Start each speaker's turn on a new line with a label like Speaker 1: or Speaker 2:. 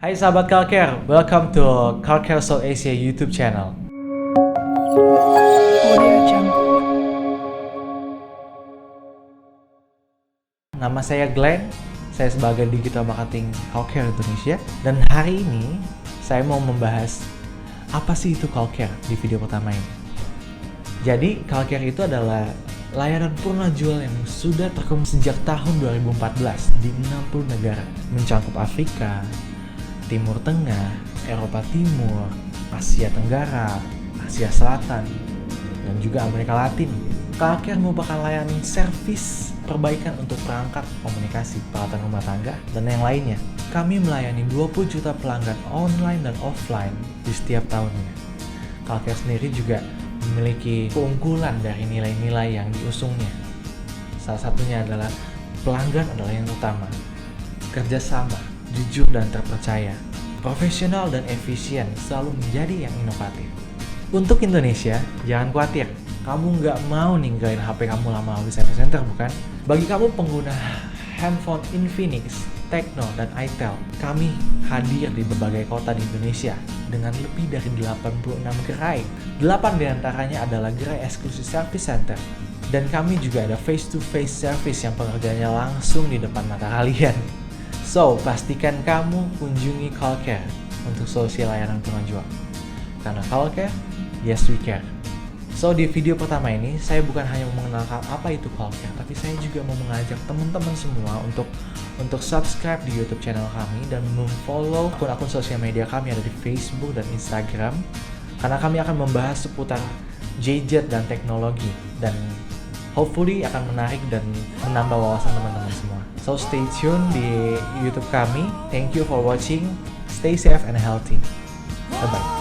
Speaker 1: Hai sahabat Calcare, welcome to Calcare South Asia YouTube channel. Nama saya Glenn, saya sebagai Digital Marketing Calcare Indonesia. Dan hari ini saya mau membahas apa sih itu Calcare di video pertama ini. Jadi Calcare itu adalah layanan purna jual yang sudah terkembang sejak tahun 2014 di 60 negara, mencakup Afrika, Timur Tengah, Eropa Timur, Asia Tenggara, Asia Selatan, dan juga Amerika Latin. Calcare merupakan layanan servis perbaikan untuk perangkat komunikasi, peralatan rumah tangga, dan yang lainnya. Kami melayani 20 juta pelanggan online dan offline di setiap tahunnya. Calcare sendiri juga memiliki keunggulan dari nilai-nilai yang diusungnya. Salah satunya adalah pelanggan adalah yang utama, kerjasama, jujur dan terpercaya, profesional dan efisien selalu menjadi yang inovatif. Untuk Indonesia, jangan khawatir, kamu nggak mau ninggalin HP kamu lama di service center, bukan? Bagi kamu pengguna handphone Infinix, Tecno, dan Itel, kami hadir di berbagai kota di Indonesia dengan lebih dari 86 gerai. 8 diantaranya adalah gerai eksklusif service center. Dan kami juga ada face-to-face service yang pengerjaannya langsung di depan mata kalian. So, pastikan kamu kunjungi Calcare untuk solusi layanan penjual. Karena Calcare, yes we care. So, di video pertama ini, saya bukan hanya mengenalkan apa itu Calcare, tapi saya juga mau mengajak teman-teman semua untuk subscribe di YouTube channel kami dan memfollow akun-akun sosial media kami ada di Facebook dan Instagram. Karena kami akan membahas seputar gadget dan teknologi dan hopefully akan menarik dan menambah wawasan teman-teman semua. So stay tune di YouTube kami. Thank you for watching. Stay safe and healthy. Bye bye.